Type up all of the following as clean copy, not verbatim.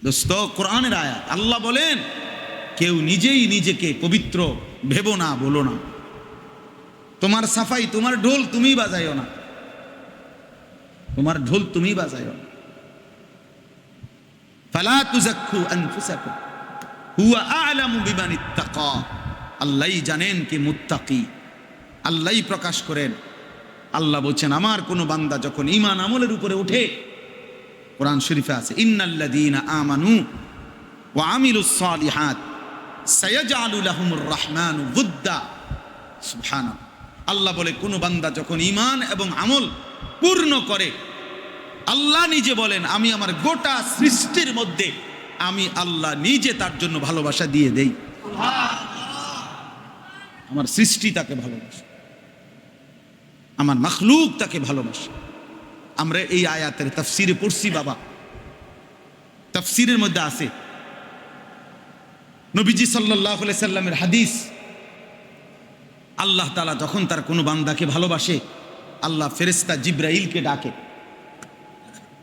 দোস্ত, কোরআনের আয়াত। আল্লাহ বলেন কেউ নিজেই নিজেকে পবিত্র ভেবো না, বলো না। তোমার সাফাই, তোমার ঢোল তুমি বাজাইও না, তোমার ঢোল তুমি বাজাইও না। ফালা তুযাক্কু আনফুসাকুম হুয়া আ'লামু বিমান ইত্তাকা। আল্লাহই জানেন কে মুত্তাকি, আল্লাহই প্রকাশ করেন। আল্লাহ বলছেন আমার কোন বান্দা যখন ঈমান আমলের উপরে ওঠে, কোরআন শরীফে আছে ইন্নাল্লাযীনা আমানু ওয়া আমিলুস সালিহাত সায়াজআলু লাহুমুর রাহমানু ওয়ুদ্দা। সুবহানাল্লাহ। আল্লাহ বলে কোন বান্দা যখন ঈমান এবং আমল পূর্ণ করে, আল্লাহ নিজে বলেন আমি আমার গোটা সৃষ্টির মধ্যে আমি আল্লাহ নিজে তার জন্য ভালোবাসা দিয়ে দেই। আমার সৃষ্টি তাকে ভালোবাসে, আমার মাখলুক তাকে ভালোবাসে। আমরা এই আয়াতের তাফসিরে পড়ছি বাবা, তাফসিরের মধ্যে আছে নবীজি সাল্লাল্লাহু আলাইহি সাল্লামের হাদিস। আল্লাহ তাআলা যখন তার কোনো বান্দাকে ভালোবাসে, আল্লাহ ফেরেশতা জিবরাইলকে ডাকে,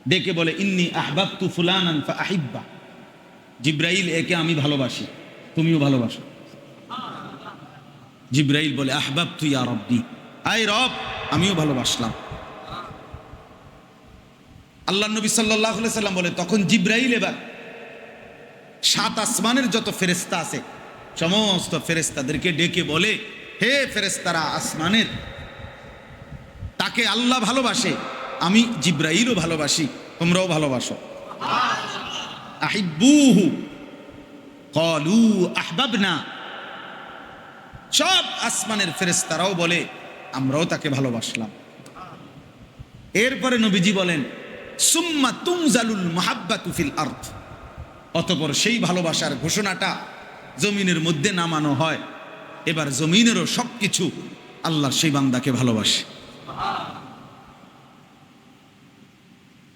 ডেকে বলে ইন্নী আহবাবতু ফুলানান ফাআহিব্বা। জিবরাইল, একে আমি ভালোবাসি, তুমিও ভালোবাসো। জিবরাইল বলে আহবাবতু ইয়া রাব্বি, আয় রব আমিও ভালোবাসলাম। আল্লাহ নবী সাল্লাল্লাহু আলাইহি সাল্লাম বলে তখন জিবরাইল এবার 7 আসমানের যত ফেরেশতা আছে সমস্ত ফেরেশতাদেরকে ডেকে বলে, হে ফেরেশতারা আসমানের, তাকে আল্লাহ ভালোবাসে, আমি জিবরাইলও ভালোবাসি, তোমরাও ভালোবাসো। আহিব্বুহু ক্বালু আহবাবনা। সব আসমানের ফেরেশতারাও বলে আমরাও তাকে ভালোবাসলাম। এরপরে নবীজি বলেন সুম্মা তুনজালুল মাহাব্বাতু ফিল আরদ। অতঃপর সেই ভালোবাসার ঘোষণাটা জমিনের মধ্যে নামানো হয়। এবার জমিনেরও সবকিছু আল্লাহর সেই বান্দাকে ভালোবাসে,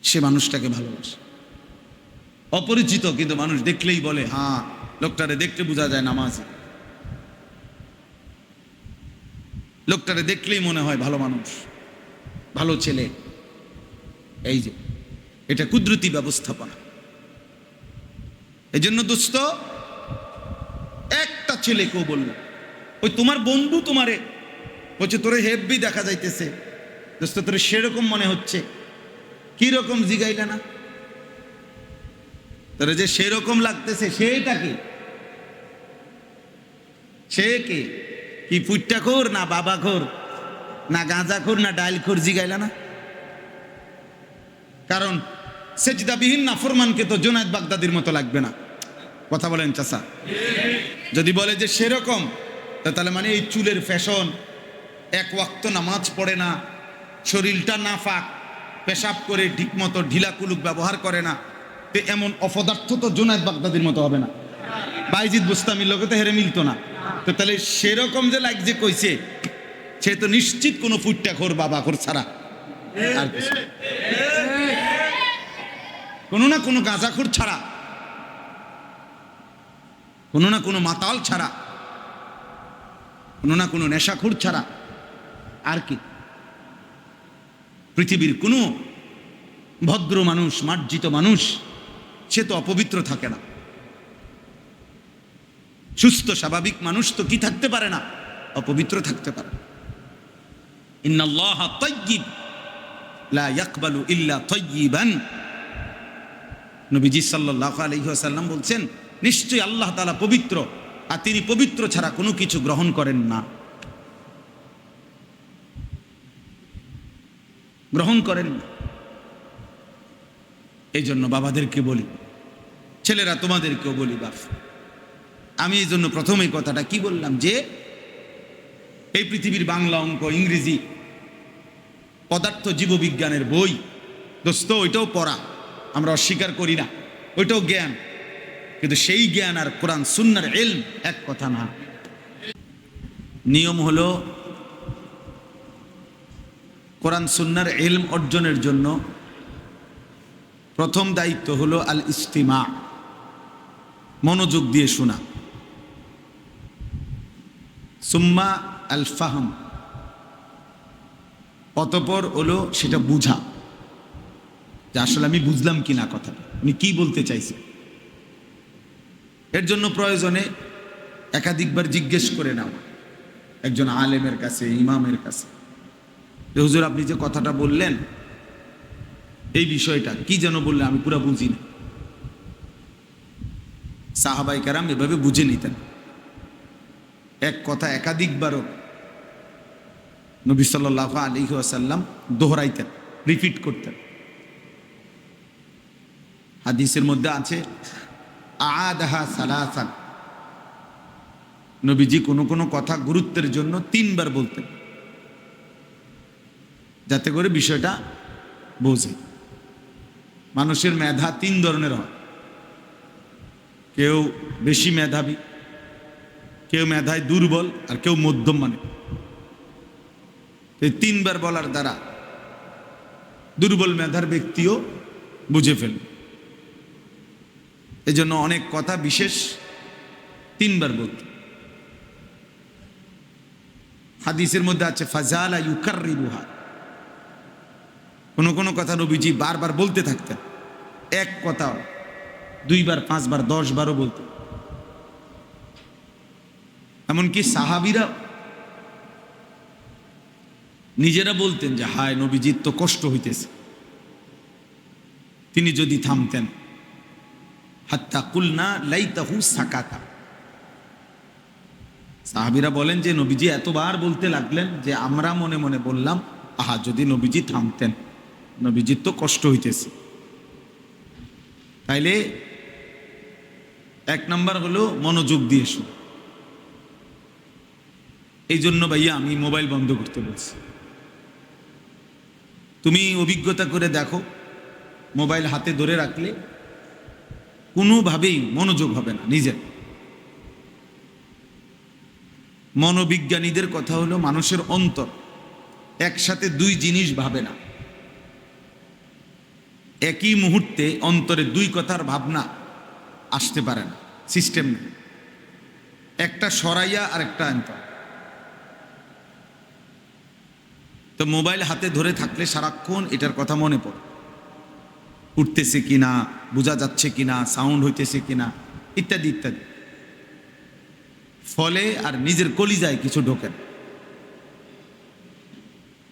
সে মানুষটাকে ভালোবাসে। অপরিচিত কিন্তু মানুষ দেখলেই বলে হ্যাঁ, লোকটারে দেখতে বোঝা যায় নামাজি, লোকটারে দেখলেই মনে হয় ভালো মানুষ, ভালো ছেলে। এই যে এটা কুদরতি ব্যবস্থাপনা। এই জন্য দোস্ত, একটা ছেলেকেও বলল, ওই তোমার বন্ধু তোমারে বলছে তোরে হেব্বি দেখা যাইতেছে, দোস্ত তোরে সেরকম মনে হচ্ছে, কি রকম জিগাইলা না? তোরে যে সেরকম লাগতেছে সেটা কি? সে কে? কি পুট্টাখোর না বাবাখোর না গাঁজাখোর না ডাইলখোর, জিগাইলা না? কারণ সেজদাবিহীন নাফরমানকে তো জুনায়েদ বাগদাদির মতো লাগবে না। কথা বলেন চাচা? যদি বলে যে সেরকম, তাহলে মানে এই চুলের ফ্যাশন, এক ওয়াক্ত নামাজ পড়ে না, শরীরটা নাফাক, পেশাব করে ঠিক মতো ঢিলা কুলুক ব্যবহার করে না, তো এমন অপদার্থ তো জুনায়েদ বাগদাদির মতো হবে না। বাইজিদ বুস্তামির লোকে তো হেরে মিলতো না। তো তাহলে সেরকম যে লাগ যে কইছে, সে তো নিশ্চিত কোনো ফুট্টাখোর বাবাখোর ছাড়া আর কিছু, কোনো না কোনো গাঁজাখোর ছাড়া, কোনো না কোনো মাতাল ছাড়া, কোনো না কোনো নেশাখোর ছাড়া আর কি। পৃথিবীর কোনো ভদ্র মানুষ, মার্জিত মানুষ, সে তো অপবিত্র থাকে না। সুস্থ স্বাভাবিক মানুষ তো কি থাকতে পারে না? অপবিত্র থাকতে পারে। ইন্নাল্লাহা তাইয়্যিব লা ইয়াকবালু ইল্লা তাইয়্যিবান। নবীজি সাল্লাল্লাহু আলাইহি ওয়াসাল্লাম বলছেন নিশ্চয়ই আল্লাহ তাআলা পবিত্র, আর তিনি পবিত্র ছাড়া কোনো কিছু গ্রহণ করেন না, গ্রহণ করেন না। এই জন্য বাবাদেরকে বলি, ছেলেরা তোমাদেরকেও বলি, বাপ, আমি এই জন্য প্রথম এই কথাটা কি বললাম যে এই পৃথিবীর বাংলা, অঙ্ক, ইংরেজি, পদার্থ জীববিজ্ঞানের বই দোস্ত, ওইটাও পড়া, আমরা অস্বীকার করি না, ওইটাও জ্ঞান, কিন্তু সেই জ্ঞান আর কোরআন সুন্নাহর ইলম এক কথা না। নিয়ম হলো কোরআন সুন্নাহর ইলম অর্জনের জন্য প্রথম দায়িত্ব হলো আল ইস্তিমা, মনোযোগ দিয়ে শোনা। সুম্মা আল ফাহম, অতঃপর হলো সেটা বুঝা, যে আসলে আমি বুঝলাম কিনা কথাটা, উনি কি বলতে চাইছে। এর জন্য প্রয়োজনে একাধিকবার জিজ্ঞেস করে নাও একজন আলেমের কাছে, ইমামের কাছে, যে হুজুর আপনি যে কথাটা বললেন এই বিষয়টা কি যেন বললেন, আমি পুরো বুঝি না। সাহাবায়ে কেরাম এভাবে বুঝে নিতেন, এক কথা একাধিকবারও নবী সাল্লাল্লাহু আলাইহি ওয়াসাল্লাম দোহরাইতেন, রিপিট করতেন। হাদিসের মধ্যে আছে আআদাহা সালাসান, নবীজি কোনো কোনো কথা গুরুত্বের জন্য 3 বার বলতেন, যাতে করে বিষয়টা বোঝে। মানুষের মেধা 3 ধরনের হয়, কেউ বেশি মেধাবী, কেউ মেধায় দুর্বল, আর কেউ মধ্যম মানে। এই 3 বার বলার দ্বারা দুর্বল মেধার ব্যক্তিও বুঝে ফেলবে। এই জন্য অনেক কথা বিশেষ 3 বার বলতে। হাদিসের মধ্যে আছে ফাজালা ইউকাররিরুহা, কোনো কোনো কথা নবীজি বারবার বলতে থাকতেন, এক কথা 2 বার 5 বার 10 বারও বলতেন। এমনকি সাহাবীরা নিজেরা বলতেন যে হায় নবীজির তো কষ্ট হইতেছে, তিনি যদি থামতেন। হাত্তা কুলনা লাইতাহু সাকাতা, সাহাবীরা বলেন যে নবীজি এতবার বলতে লাগলেন যে আমরা মনে মনে বললাম আহা যদি নবীজি থামতেন, নবীজির তো কষ্ট হইতেছে। তাইলে 1 নাম্বার হলো মনোযোগ দিয়ে শুনো। এই জন্য ভাইয়া আমি মোবাইল বন্ধ করতে বলছি। তুমি অভিজ্ঞতা করে দেখো, মোবাইল হাতে ধরে রাখলে কোনোভাবেই মনোযোগ হবে না নিজের। মনোবিজ্ঞানীদের কথা হলো মানুষের অন্তর একসাথে 2 জিনিস ভাবে না, একই মুহূর্তে অন্তরে 2 কথার ভাবনা আসতে পারে না, সিস্টেম নেই, একটা সরাইয়া আর একটা আনতে। তো মোবাইল হাতে ধরে থাকলে সারাক্ষণ এটার কথা মনে পড়ে, উঠতেছে কিনা, বোঝা যাচ্ছে কিনা, সাউন্ড হইতেছে কিনা, ইত্যাদি ইত্যাদি। ফলে আর নিজের কলিজায় কিছু ঢোকে না।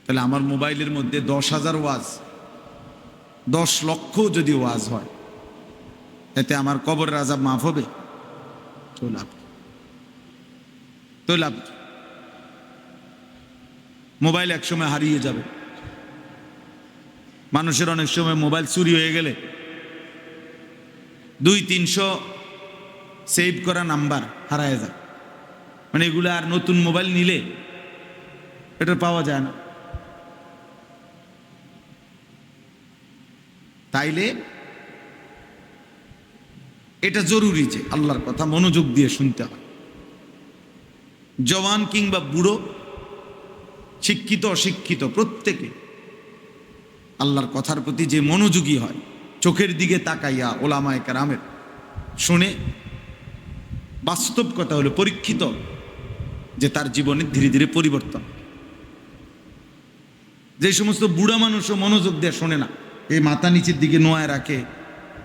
তাহলে আমার মোবাইলের মধ্যে 10,000 ওয়াজ, 10 লক্ষ যদি ওয়াজ হয়, এতে আমার কবরের আযাব মাফ হবে? তো লাভ। মোবাইল একসময় হারিয়ে যাবে। মানুষের অনেক সময় মোবাইল চুরি হয়ে গেলে 200-300 সেভ করা নাম্বার হারায় যায়, মানে এগুলো আর নতুন মোবাইল নিলে এটা পাওয়া যায় না। তাইলে এটা জরুরি যে আল্লাহর কথা মনোযোগ দিয়ে শুনতে হয়। জওয়ান কিংবা বুড়ো, শিক্ষিত অশিক্ষিত, প্রত্যেকে আল্লাহর কথার প্রতি যে মনোযোগী হয়, চোখের দিকে তাকাইয়া ওলামায়ে কেরামের শুনে, বাস্তব কথা হলো পরীক্ষিত যে তার জীবনে ধীরে ধীরে পরিবর্তন। যে সমস্ত বুড়া মানুষও মনোযোগ দিয়ে শোনে না, এই মাথা নিচের দিকে নোয়ায় রাখে,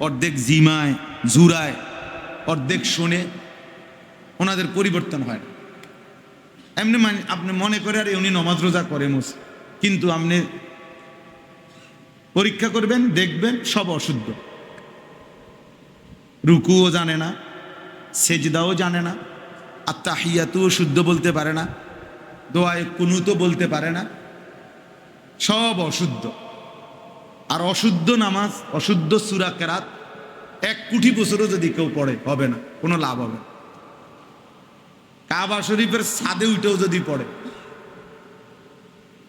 অর্ধেক জিমায় জুরায়, অর্ধেক শোনে, ওনাদের পরিবর্তন হয় না। এমনি আপনি মনে করে আর উনি নমাজ রোজা করে কিন্তু আপনি পরীক্ষা করবেন, দেখবেন সব অশুদ্ধ। রুকুও জানে না, সেজদাও জানে না, আত্তাহিয়াতুও শুদ্ধ বলতে পারে না, দোয়ায়ে কুনুতও বলতে পারে না, সব অশুদ্ধ। আর অশুদ্ধ নামাজ, অশুদ্ধ সূরা কেরাত 1 কোটি বছরও যদি কেউ পড়ে হবে না, কোনো লাভ হবে না। কাবা শরীফের ছাদে উঠেও যদি পড়ে,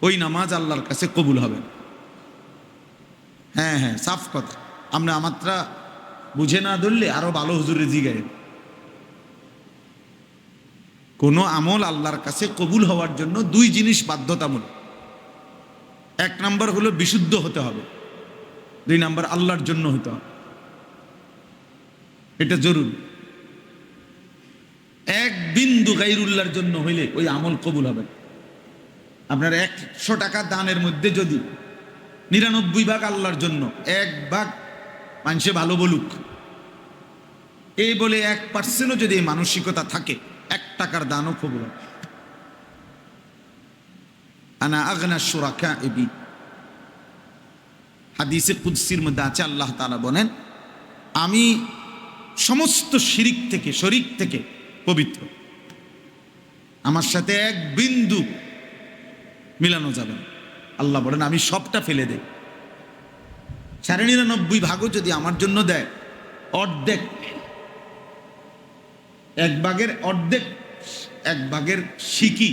ওই নামাজ আল্লাহর কাছে কবুল হবে না। হ্যাঁ হ্যাঁ, সাফ কথা। আমরা আমারটা বুঝে না ধরলে আরো ভালো হুজুরে জিগায়। কোন আমল আল্লাহর কাছে কবুল হওয়ার জন্য 2 জিনিস বাধ্যতামূলক। 1 নাম্বার হলো বিশুদ্ধ হতে হবে, 2 নাম্বার আল্লাহর জন্য হতে হবে, এটা জরুরি। 1 বিন্দু গায়রুল্লাহর জন্য হইলে ওই আমল কবুল হবে না। আপনার 100 টাকা দানের মধ্যে যদি 99 ভাগ আল্লাহর জন্য, 1 ভাগ মানুষে ভালো বলুক, এই বলে 1% যদি এই মানসিকতা থাকে, 1 টাকার দানও কবুল হবে। আনা আগনা শুরাকা বি, হাদিসে কুদসির মধ্যে আছে, আল্লাহ তাআলা বলেন আমি সমস্ত শরীক থেকে পবিত্র, আমার সাথে এক বিন্দু মিলানো যাবে না। আল্লাহ বলেন আমি সবটা ফেলে দেই। 99.5 ভাগও যদি আমার জন্য দেয়, অর্ধেক, 1 ভাগের অর্ধেক, 1 ভাগের সিকি,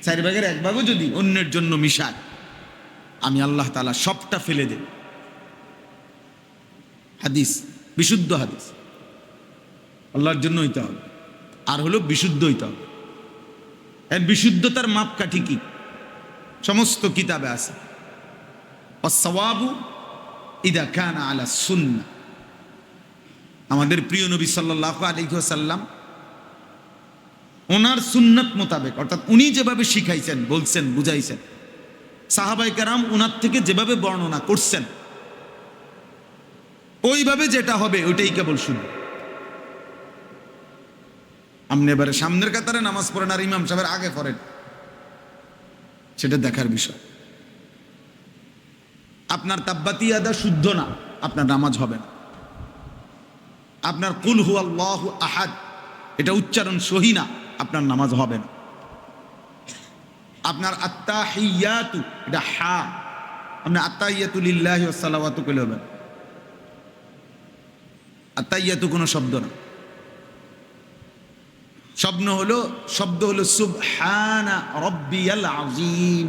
4 ভাগের 1 ভাগও যদি অন্যের জন্য মিশায়, আমি আল্লাহ তাআলা সবটা ফেলে দেই। হাদিস, বিশুদ্ধ হাদিস। আল্লাহর জন্য হইতে হবে, আর হলো বিশুদ্ধ হইতে হবে। এর বিশুদ্ধতার মাপকাঠি কি? সমস্ত কিতাবে আছে। আস-সাওয়াবু ইদা কানা আলা সুন্নাহ। আমাদের প্রিয় নবী সাল্লাল্লাহু আলাইহি ওয়াসাল্লাম ওনার সুন্নাত মোতাবেক, অর্থাৎ উনি যেভাবে শিখাইছেন, বলছেন, বুঝাইছেন, সাহাবায়ে কেরাম ওনার থেকে যেভাবে বর্ণনা করছেন, ওইভাবে যেটা হবে ওইটাই কেবল শুনবে। আপনি এবারে সামনের কাতারে নামাজ পড়েন আর ইমাম সাহেবের আগে পড়েন, সেটা দেখার বিষয়। আপনার তাব্বাতি আদা শুদ্ধ না, আপনার নামাজ হবে না। আপনার কুল হুয়াল্লাহু আহাদ এটা উচ্চারণ সহি না, আপনার নামাজ হবে না। আপনার আত্তাহিয়াতু এটা হা, আপনি আত্তাহিয়াতু লিল্লাহি ওয়াস সালাওয়াতু কইলে হবে। আত্তাহিয়াতু কোনো শব্দ না, শব্দ হলো সুবহানা রাব্বিয়াল আযীম।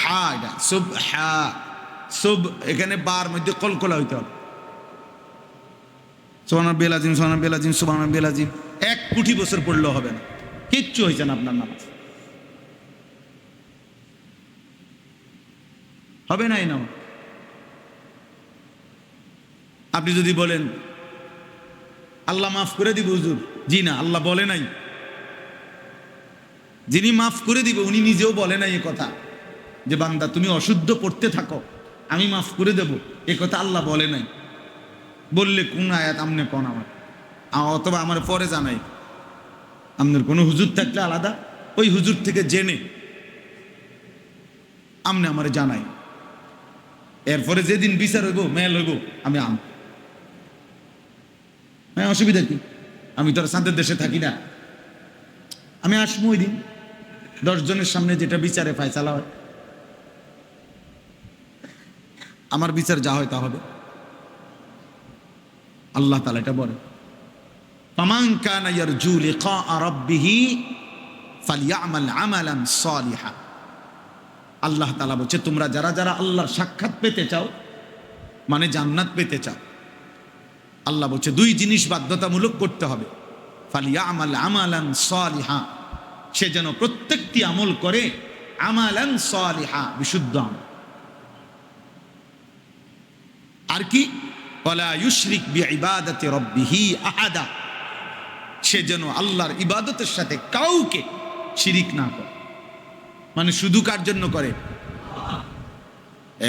হা এটা সুবহা, সুব এখানে বার মধ্যে কলকলা হইতে হবে। সুবহানাল্লাহিল আযীম, সুবহানাল্লাহিল আযীম, সুবহানাল্লাহিল আযীম 1 কোটি বছর পড়লেও হবে না, কিচ্ছু হইছে না, আপনার নামাজ হবে নাই না। আপনি যদি বলেন আল্লাহ মাফ করে দিব হুজুর, জি না, আল্লাহ বলে নাই। যিনি মাফ করে দিবে উনি নিজেও বলে নাই এ কথা, যে বান্দা তুমি অশুদ্ধ পড়তে থাকো আমি মাফ করে দেব, এ কথা আল্লাহ বলে নাই। বললে কোন আয়াত আমনে কোন আমার, অথবা আমার পরে জানাই। আপনার কোনো হুজুর থাকলে আলাদা, ওই হুজুর থেকে জেনে আমনে আমার জানাই। এরপরে যেদিন বিচার হইব, মেল হইব, আমি হ্যাঁ, অসুবিধা কি? আমি তো আর শান্তির দেশে থাকি না, আমি আসবো ওই দিন 10 জনের সামনে যেটা বিচারে ফায়সালা হয়, আমার বিচার যা হয় তা হবে। আল্লাহ তাআলা এটা বলে, ফামান কানা ইয়ারজু লিকা রাব্বিহি ফালইআমাল আমালান সালিহা। আল্লাহ তাআলা বলছে তোমরা যারা যারা আল্লাহর সাক্ষাৎ পেতে চাও, মানে জান্নাত পেতে চাও, আল্লাহ বলছে 2 জিনিস বাধ্যতামূলক করতে হবে। ফালইআমাল আমালান সালিহা, সে যেন প্রত্যেকটি আমল করে আমালান সালিহা, বিশুদ্ধ আমল। আর কি? ওয়ালা ইউশরিক বিইবাদাতি রাব্বিহি আহাদা, সে যেন আল্লাহর ইবাদতের সাথে কাউকে শিরিক না করে। মানে শুধু কার জন্য করে?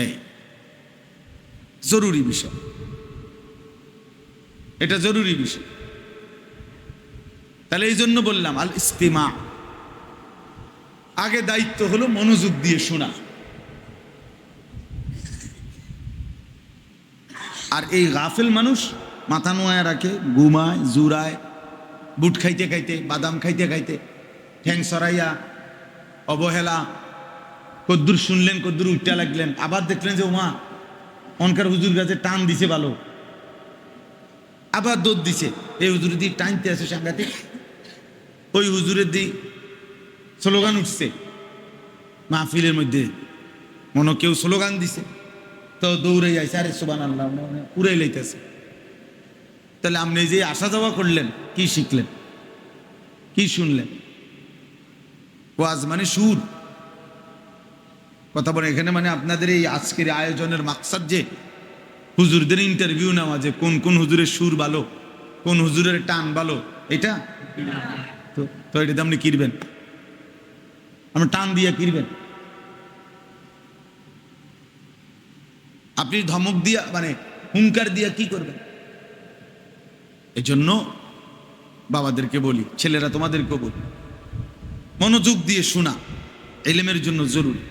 এই জরুরি বিষয়, এটা জরুরি বিষয়। তাহলে এই জন্য বললাম আল ইস্তিমা, আগে দায়িত্ব হলো মনোযোগ দিয়ে শোনা। আর এই গাফেল মানুষ মাথা নোয়া রাখে, ঘুমায়, জুরায়, বুট খাইতে খাইতে, বাদাম খাইতে খাইতে, ঠ্যাং সরাইয়া, অবহেলা, কদ্দুর শুনলেন, কদ্দুর উঠতে লাগলেন, আবার দেখলেন যে ওমা অনকার হুজুর গাছে টান দিছে ভালো, আবার দৌড় দিছে, এই হুজুরের দিয়ে টানতে আছে সাংঘাতিক, ওই হুজুরের দিয়ে স্লোগান উঠছে মাহফিলের মধ্যে, মনে কেউ স্লোগান দিছে তো দৌড়ে যাইছে, আরে সুবহানাল্লাহ, পুরাই লাইতেছে। তাহলে আপনি যে আসা যাওয়া করলেন, কি শিখলেন, কি শুনলেন? ওয়াজ মানে সুর, কথা বলে এখানে মানে আপনাদের এই আজকের আয়োজনের মাকসাদ যে হুজুরদের ইন্টারভিউ নেওয়া, যে কোন কোন হুজুরের সুর ভালো, কোন হুজুরের টান ভালো, এটা তো এটাতে আপনি কিনবেন, আপনি টান দিয়ে কিনবেন, আপনি ধমক দিয়া মানে হুঙ্কার দিয়া কি করবেন? এজন্য বাবাদেরকে বলি, ছেলেরা তোমাদেরকেও বলি, মনোযোগ দিয়ে শোনা ইলমের জন্য জরুরি।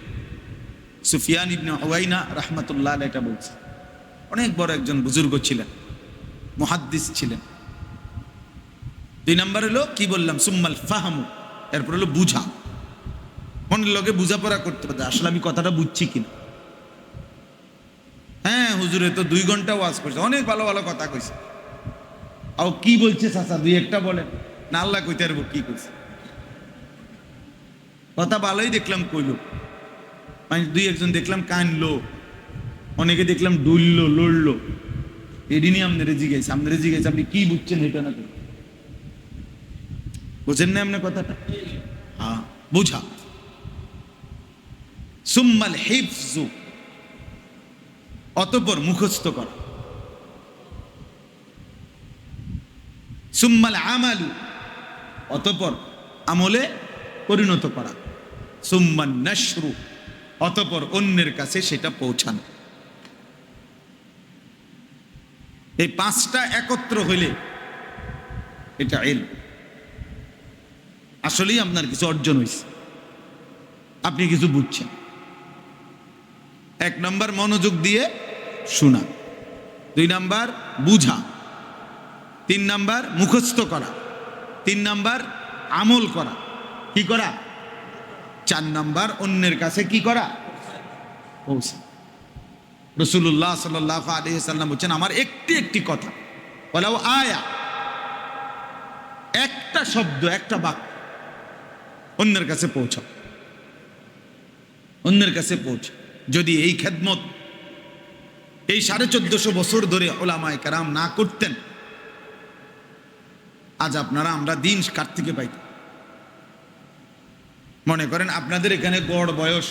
সুফিয়ান ইবনে উয়াইনা রাহমাতুল্লাহ আলাইহি এটা বলছে। অনেক বড় একজন বুজুর্গ ছিলেন, মুহাদ্দিস ছিলেন। 2 নাম্বার হলো কি বললাম, সুম্মাল ফাহমু, এরপর হলো বুঝা। মনের লগে বুঝাপড়া করতে পারে আসলে আমি কথাটা বুঝছি কিনা। হ্যাঁ হুজুরে তো 2 ঘন্টা ওয়াজ করছে, অনেক ভালো ভালো কথা কইছে, আও কি বলছে চাচা 2-1টা বলেন না, আল্লাহ কইতে পারবো কি কইছে। কথা ভালোই দেখলাম কইলো, মানে 2-1জন দেখলাম কানলো, অনেকে দেখলাম ডুললো লড়লো। এদিনই আপনারা জিজ্ঞাসা, আপনি কি বুঝছেন এটা না, বুঝেন না আপনার কথাটা? হ্যাঁ বুঝা। সুম্মাল হিফজু, অতঃপর মুখস্থ করা। সুম্মাল আমালু, অতঃপর আমলে পরিণত করা। সুম্মান নাশরু, অতঃপর অন্যের কাছে সেটা পৌঁছানো। এই 5টা একত্র হইলে এটা ইলম। আসলেই আপনার কিছু অর্জন হয়েছে, আপনি কিছু বুঝছেন। 1 নাম্বার মনোযোগ দিয়ে শোনা, 2 নাম্বার বুঝা, 3 নাম্বার মুখস্থ করা, 3 নাম্বার আমল করা, কি করা, 4 নাম্বার অন্যের কাছে কি করা, পৌঁছা। রাসূলুল্লাহ সাল্লাল্লাহু আলাইহি ওয়াসাল্লাম বলেন, আমার একটি কথা, ওয়ালাউ আয়া, একটা শব্দ, একটা বাক্য অন্যের কাছে পৌঁছাও, অন্যের কাছে পৌঁছে। যদি এই খেদমত এই 1450 বছর ধরে উলামায়ে কেরাম না করতেন, আজ আপনারা আমরা দিন কার থেকে পাইতাম। মনে করেন আপনাদের এখানে গড় বয়স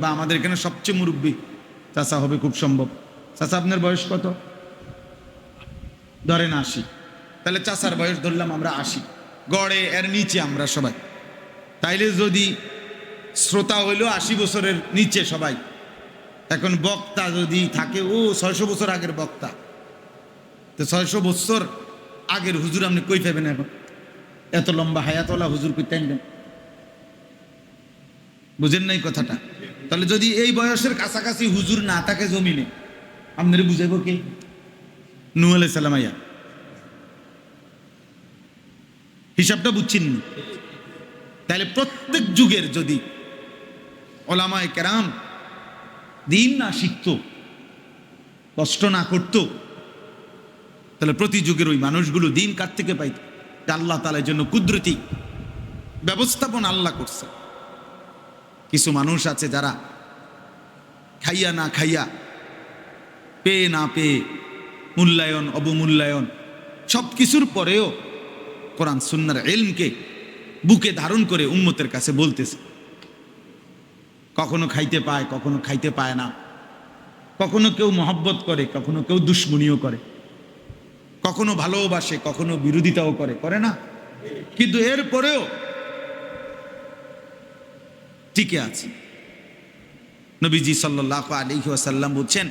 বা আমাদের এখানে সবচেয়ে মুরব্বী চাচা হবে খুব সম্ভব। চাচা আপনার বয়স কত? ধরেন 80, তাহলে চাচার বয়স ধরলাম আমরা 80, গড়ে এর নিচে আমরা সবাই। তাইলে যদি শ্রোতা হইল 80 বছরের নিচে সবাই, এখন বক্তা যদি থাকে ও 600 বছর আগের বক্তা, তো 600 বছর আগের হুজুর আপনি কই পাবেন? এখন এত লম্বা হায়াতওয়ালা হুজুর কই টাইম, বুঝেন নাই কথাটা? তাহলে যদি এই বয়সের কাছাকাছি হুজুর না থাকে জমিনে, আপনারা বুঝাইব কে? নূহ আলাইহিস সালাম আইয়া। হিসাবটা বুঝছেন? তাহলে প্রত্যেক যুগের যদি উলামায়ে কেরাম দিন না শিখত, কষ্ট না করত, তাহলে প্রতি যুগের ওই মানুষগুলো দিন কার থেকে পাইত? আল্লাহ তাআলার জন্য কুদরতি ব্যবস্থাপনা আল্লাহ করছে। কিছু মানুষ আছে যারা খাইয়া না খাইয়া, পেয়ে না পেয়ে, মূল্যায়ন অবমূল্যায়ন সব কিছুর পরেও কোরআন সুন্নাহর ইলমকে বুকে ধারণ করে উম্মতের কাছে বলতেছে। কখনো খাইতে পায়, কখনো খাইতে পায় না, কখনো কেউ মহব্বত করে, কখনো কেউ দুশ্মনীও করে, কখনো ভালোবাসে, কখনো বিরোধিতাও করে না? কিন্তু এরপরেও টিকে আছে। নবীজি সাল্লাল্লাহু আলাইহি ওয়াসাল্লাম বলছেন,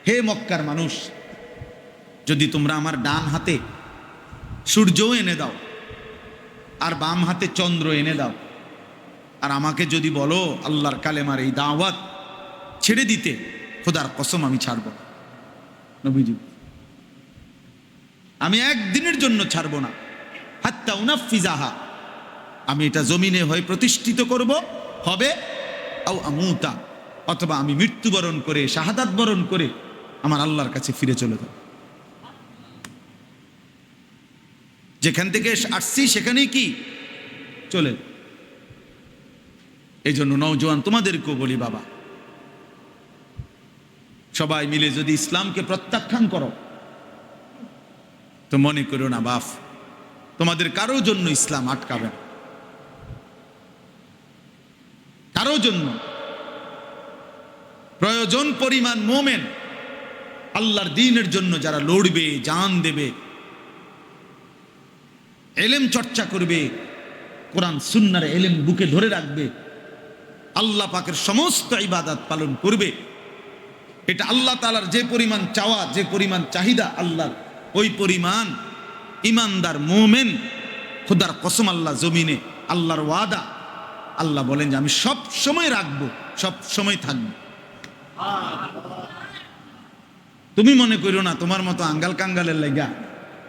হে মক্কার মানুষ, যদি তোমরা আমার ডান হাতে সূর্যও এনে দাও আর বাম হাতে চন্দ্র এনে দাও, আর আমাকে যদি বলো আল্লাহর কালেমার এই দাওয়াত ছেড়ে দিতে, খোদার কসম আমি ছাড়ব না। নবীজি, আমি একদিনের জন্য ছাড়ব না, হাত্তা উনাফিজাহা, আমি এটা জমিনে হয়ে প্রতিষ্ঠিত করব হবে, আও আমুতা, অথবা আমি মৃত্যুবরণ করে শাহাদাত বরণ করে আমার আল্লাহর কাছে ফিরে চলে যাব। যেখান থেকে আসছি সেখানেই কি চলে। এই জন্য নওজোয়ান তোমাদেরকেও বলি, বাবা সবাই মিলে যদি ইসলামকে প্রত্যাখ্যান করো, তো মনে করো না বাপ তোমাদের কারো জন্য ইসলাম আটকাবে না, কারো জন্য। প্রয়োজন পরিমাণ মোমেন আল্লাহর দ্বীনের জন্য যারা লড়বে, জান দেবে, ইলম চর্চা করবে, কোরআন সুন্নাহর ইলম বুকে ধরে রাখবে, আল্লাহ পাকের সমস্ত ইবাদত পালন করবে, এটা আল্লাহ তাআলার যে পরিমাণ চাওয়া, যে পরিমাণ চাহিদা আল্লাহর, ওই পরিমাণ ইমানদার মুমিন, খোদার কসম আল্লাহ জমিনে আল্লাহর ওয়াদা, আল্লাহ বলেন যে আমি সব সময় রাখবো, সব সময় থাকবো। তুমি মনে করো না তোমার মতো আঙ্গাল কাঙ্গালের লাগা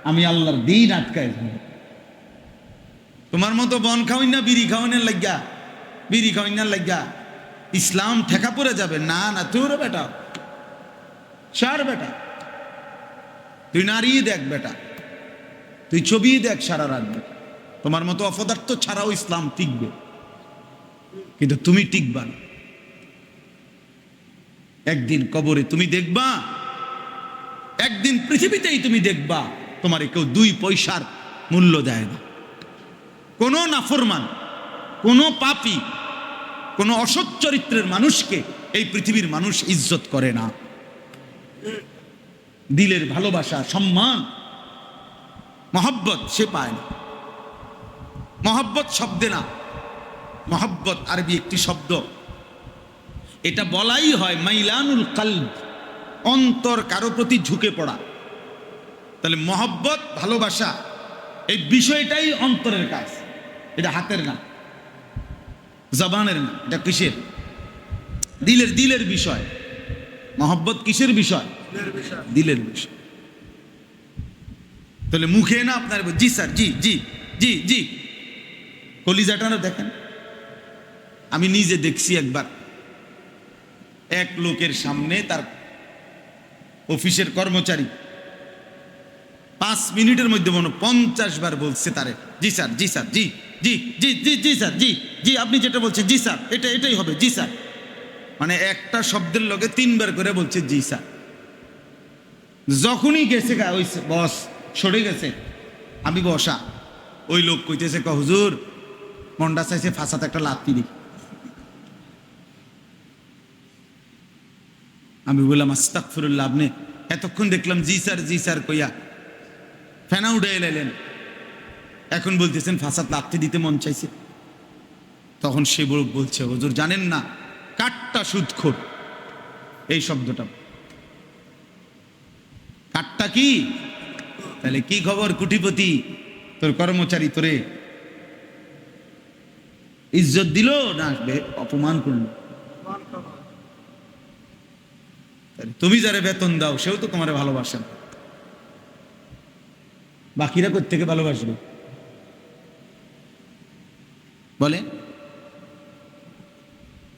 আমি আল্লাহর দিন আটকায় যাব। তোমার মতো বন খাওয়াই না বিড়ি খাওয়ানোর লাগা, বিড়ি খাওয়ানোর লাগা ইসলাম ঠেকা পড়ে যাবে। না না, তোর বেটা সার বেটা, তুই নারী দেখ বেটা, তুই ছবি দেখ সারা রাত বেটা। তোমার মতো অপদার্থ ছাড়াও ইসলাম টিকবে, কিন্তু তুমি টিকবা না। একদিন কবরে তুমি দেখবা, একদিন পৃথিবীতেই তুমি দেখবা তোমার কেউ 2 পয়সার মূল্য দেয় না। কোন নাফরমান, কোন পাপী, কোন অসৎ চরিত্রের মানুষকে এই পৃথিবীর মানুষ ইজ্জত করে না। দিলের ভালোবাসা, সম্মান, মহব্বত সে পায় না। মহব্বত শব্দে না, মহব্বত আরবি একটি শব্দ, এটা বলাই হয় মাইলানুল কলব, অন্তর কারো প্রতি ঝুঁকে পড়া। তাহলে মহব্বত, ভালোবাসা এই বিষয়টাই অন্তরের কাজ, এটা হাতের না, জবানের না, এটা কিসের? দিলের, দিলের বিষয়। মহব্বত কিসের বিষয়? দিলের বিষয়। তাহলে মুখে না আপনার জি স্যার, জি জি জি জি, কলিজাটা না দেখেন। আমি নিজে দেখছি একবার এক লোকের সামনে তার অফিসের কর্মচারী 5 মিনিটের মধ্যে মনে 50 বার বলছে তারে জি স্যার, জি স্যার, জি জি জি জি জি স্যার, জি জি আপনি যেটা বলছেন জি স্যার, এটাই হবে, জি স্যার। মানে একটা শব্দের লগে 3 বার করে বলছে জি স্যার। যখনই গেছে ওই বস সরে গেছে, আমি বসা, ওই লোক কইতেছে হুজুর মন্ডা চাইছে ফাঁসাতে একটা লাত্তি দিই। আমি বললাম আস্তাগফিরুল্লাহ, আপনি এতক্ষণ দেখলাম জি স্যার, জি স্যার কইয়া ফেনা উঠে এলেন, এখন বলতেছেন ফাঁসাত লাত্তি দিতে মন চাইছে। তখন সে বলছে হুজুর জানেন না কাট্টা সুদখোর, এই শব্দটা কাট্টা কি? তাহলে কি খবর কুটিপতি, তোর কর্মচারী তোরে ইজ্জত দিল না অপমান করলো? তুমি যারে বেতন দাও সেও তো তোমারে ভালোবাসেন, বাকিরা কোথা থেকে ভালোবাসবে বলে?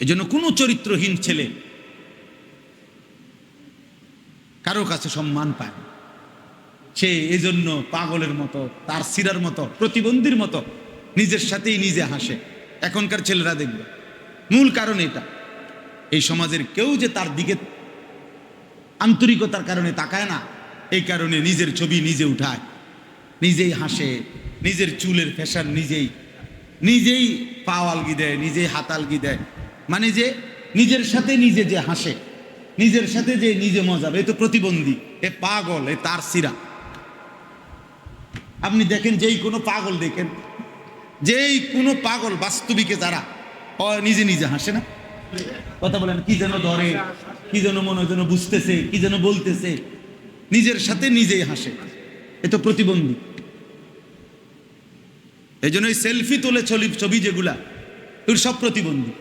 এজন্য কোনো চরিত্রহীন ছেলে কারো কাছে সম্মান পায় না। সে এজন্য পাগলের মতো, তার সিরার মতো, প্রতিবন্ধীর মতো নিজের সাথেই নিজে হাসে। এখনকার ছেলেরা দেখবে মূল কারণ এটা, এই সমাজের কেউ যে তার দিকে আন্তরিকতার কারণে তাকায় না, এই কারণে নিজের ছবি নিজে উঠায়, নিজেই হাসে, নিজের চুলের ফ্যাশন নিজেই, নিজেই পা আলগি দেয়, নিজেই হাত আলগি দেয়। মানে যে নিজের সাথে নিজে যে হাসে, নিজের সাথে যে নিজে মজা, এ তো প্রতিবন্ধী, এ পাগল, এ তার সিরা। আপনি দেখেন যেই কোনো পাগল দেখেন, যেই কোনো পাগল বাস্তবিকে যারা নিজে নিজে হাসে না, কথা বলেন, কি যেন ধরে, কি যেন মনে যেন বুঝতেছে, কি যেন বলতেছে, নিজের সাথে নিজেই হাসে, এ তো প্রতিবন্ধী। এই জন্য সেলফি তোলে ছবি যেগুলা, এগুলো সব প্রতিবন্ধী।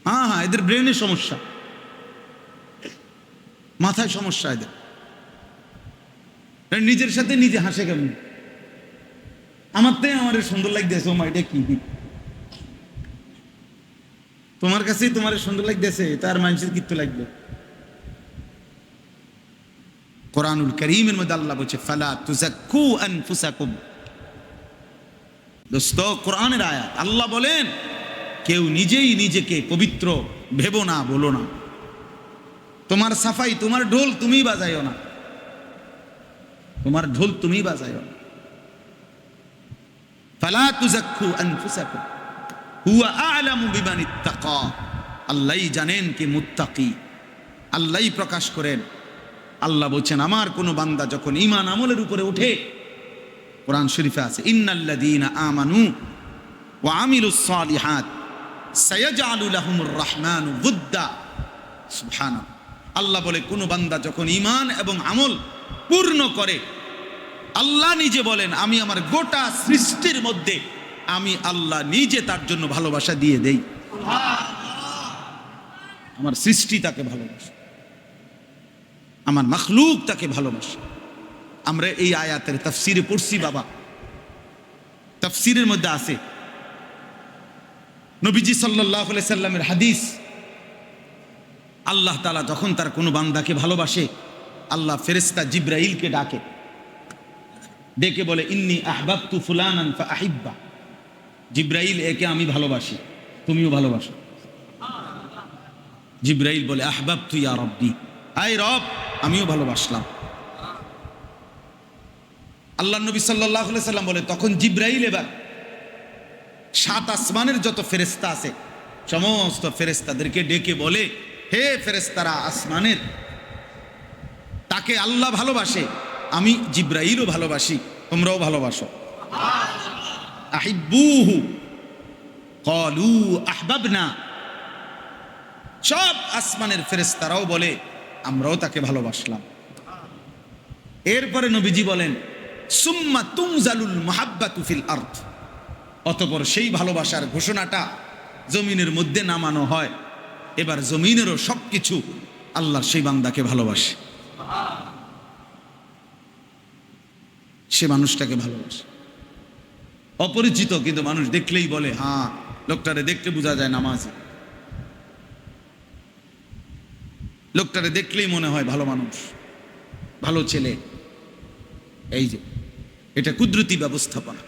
হ্যাঁ হ্যাঁ, এদের ব্রেনের সমস্যা, মাথায় সমস্যা এদের। নিজের সাথে নিজে হাসে কেমন? আমার তাই আমার সুন্দর লাগতেছে, ও মা এটা কি? তোমার কাছেই তোমার সুন্দর লাগতেছে, তার মানুষের কিত্তু লাগবে? কোরআনুল কারীমের মধ্যে আল্লাহ বলছে ফালা তুযাক্কু আনফুসাকুম। দোস্ত, কোরআনের আয়াত, আল্লাহ বলেন কেউ নিজেই নিজেকে পবিত্র ভেবো না, বলো না। তোমার সাফাই, তোমার ঢোল তুমি বাজাইও না, তোমার ঢোল তুমি বাজাইও না। ফালা তুযাক্কু আনফুসাকুম হুয়া আ'লামু বিমানিত্তাকা। আল্লাহই জানেন কে মুত্তাকি, আল্লাহই প্রকাশ করেন। আল্লাহ বলছেন আমার কোন বান্দা যখন ঈমান আমলের উপরে ওঠে, কোরআন শরীফে আছে ইন্নাল্লাযীনা আমানু ওয়া আমিলুস সালিহাত সায়াজআলু লাহুমুর রাহমানু উদ্দা। সুবহানাল্লাহ। আল্লাহ বলে কোন বান্দা যখন ঈমান এবং আমল পূর্ণ করে। আল্লাহ নিজে বলেন, আমি আমার গোটা সৃষ্টির মধ্যে আমি আল্লাহ নিজে তার জন্য ভালোবাসা দিয়ে দেই। আমার সৃষ্টি তাকে ভালোবাসে, আমার মখলুক তাকে ভালোবাসে। আমরা এই আয়াতের তাফসিরে পড়ছি বাবা, তাফসিরের মধ্যে আছে নবীজি সাল্লাল্লাহু আলাইহি সাল্লামের হাদিস, আল্লাহ তাআলা যখন তার কোনো বান্দাকে ভালোবাসে, আল্লাহ ফেরেশতা জিবরাইলকে ডাকে, ডেকে বলে ইন্নী আহবাবতু ফুলানান ফাআহিব্বা, জিবরাইল একে আমি ভালোবাসি, তুমিও ভালোবাসো। জিবরাইল বলে আহবাবতু ইয়া রাব্বি, আয় রব আমিও ভালোবাসলাম। আল্লাহ নবী সাল্লাল্লাহু আলাইহি সাল্লাম বলে, তখন জিবরাইল এবার 7 আসমানের যত ফেরেশতা আছে সমস্ত ফেরেশতাদেরকে ডেকে বলে, হে ফেরেশতারা আসমানের, তাকে আল্লাহ ভালোবাসে, আমি জিবরাইলও ভালোবাসি, তোমরাও ভালোবাসো। আহিব্বুহু ক্বালু আহবাবনা, সব আসমানের ফেরেশতারাও বলে আমরাও তাকে ভালোবাসলাম। এরপরে নবীজি বলেন সুম্মা তুনজালুল মুহাব্বাতু ফিল আরদ, অতঃপর সেই ভালোবাসার ঘোষণাটা জমিনের মধ্যে নামানো হয়। এবার জমিনেরও সবকিছু আল্লাহর সেই বান্দাকে ভালোবাসে, সে মানুষটাকে ভালোবাসে। অপরিচিত কিন্তু মানুষ দেখলেই বলে, হ্যাঁ লোকটারে দেখতে বোঝা যায় নামাজি, লোকটারে দেখলেই মনে হয় ভালো মানুষ, ভালো ছেলে। এই যে এটা কুদরতি ব্যবস্থাপনা।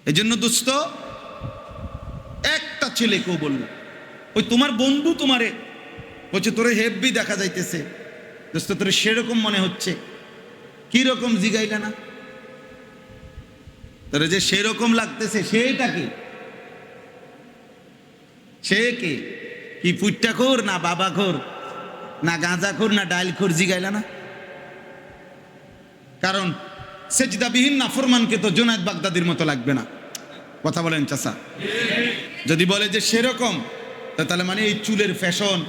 এই জন্য দোস্ত, একটা ছেলে কেউ বলল, ওই তোমার বন্ধু তোমারে বলছে তোরে হেব্বি দেখা যাইতেছে, দোস্ত তোরে সেরকম মনে হচ্ছে, কি রকম জিগাইলা না, তোরে যে সেরকম লাগতেছে সেটা কি, সে কে, কি পুট্টাখোর না বাবাখোর না গাঁজাখোর না ডাইলখোর, জিগাইলা না? কারণ সেজদাবিহীন নাফরমানকে তো জুনায়েদ বাগদাদির মতো লাগবে না। কথা বলেন চাচা? যদি বলে যে সেরকম, তাহলে মানে এই চুলের ফ্যাশন,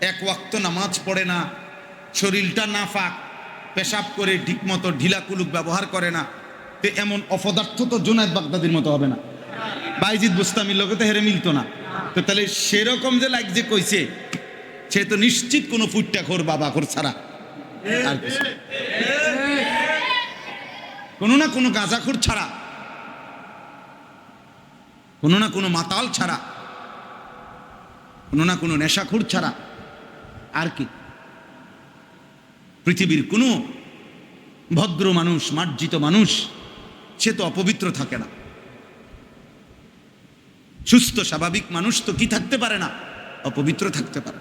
এক ওয়াক্ত নামাজ পড়ে না, শরীরটা নাফাক, পেশাব করে ঠিক মতো ঢিলা কুলুক ব্যবহার করে না, তো এমন অপদার্থ তো জুনায়েদ বাগদাদির মতো হবে না, বাইজিদ বুস্তামির লোকে তো হেরে মিলতো না। তো তাহলে সেরকম যে লাইক যে কইছে, সে তো নিশ্চিত কোনো ফুট্টাখোর বাবাখোর ছাড়া আর কিছু, কোনো না কোনো গাঁজাখোর ছাড়া, কোনো না কোনো মাতাল ছাড়া, কোনো না কোনো নেশাখোর ছাড়া আর কি। পৃথিবীর কোনো ভদ্র মানুষ, মার্জিত মানুষ, সে তো অপবিত্র থাকে না। সুস্থ স্বাভাবিক মানুষ তো কি থাকতে পারে না, অপবিত্র থাকতে পারে।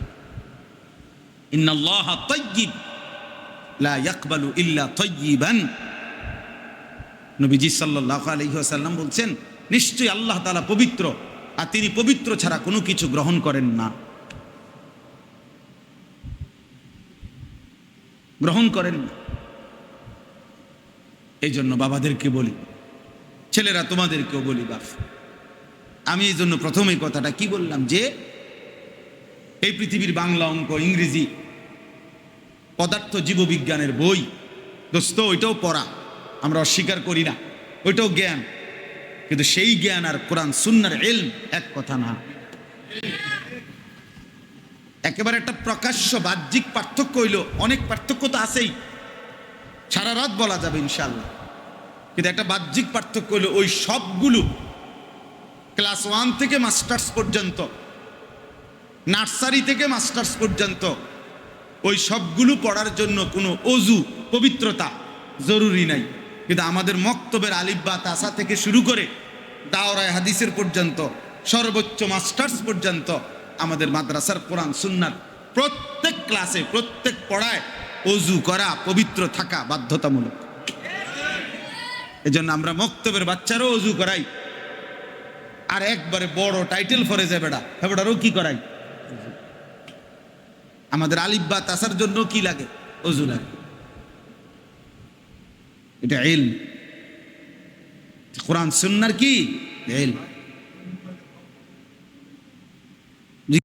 ইন্নাল্লাহা তাইয়্যিব লা ইয়াকবালু ইল্লা তাইয়্যিবান, নবীজি সাল্লাল্লাহু আলাইহি ওয়াসাল্লাম বলছেন, নিশ্চয়ই আল্লাহ তাআলা পবিত্র, আর তিনি পবিত্র ছাড়া কোনো কিছু গ্রহণ করেন না, গ্রহণ করেন না। এই জন্য বাবাদেরকে বলি, ছেলেরা তোমাদেরকেও বলি, বাপ, আমি এই জন্য প্রথমেই কথাটা কি বললাম, যে এই পৃথিবীর বাংলা, অঙ্ক, ইংরেজি, পদার্থ জীববিজ্ঞানের বই দোস্ত, ওইটাও পড়া, আমরা অস্বীকার করি না, ওইটাও জ্ঞান, কিন্তু সেই জ্ঞান আর কোরআন সুন্নাহর ইলম এক কথা না। একেবারে একটা প্রকাশ্য বাহ্যিক পার্থক্য হইল, অনেক পার্থক্য তো আছেই, সারা রাত বলা যাবে ইনশাআল্লাহ, কিন্তু একটা বাহ্যিক পার্থক্য হইল ওই সবগুলো ক্লাস 1 থেকে মাস্টার্স পর্যন্ত, নার্সারি থেকে মাস্টার্স পর্যন্ত, ওই সবগুলো পড়ার জন্য কোনো অজু পবিত্রতা জরুরি নাই। কিন্তু আমাদের মক্তবের আলিফ বা তাসা থেকে শুরু করে দাওরায়ে হাদিসের পর্যন্ত, সর্বোচ্চ মাস্টার্স পর্যন্ত আমাদের মাদ্রাসার কোরআন সুন্নাত প্রত্যেক ক্লাসে, প্রত্যেক পড়ায় অজু করা, পবিত্র থাকা বাধ্যতামূলক। এজন্য আমরা মক্তবের বাচ্চারও অজু করাই, আর একবারে বড় টাইটেল ফরে যায় বেড়া, বেড়ারও কি করাই, আমাদের আলিফ বা তাসার জন্য কি লাগে, অজু লাগে। এটা ইলম, কোরআন সুন্নাহর কি ইলম।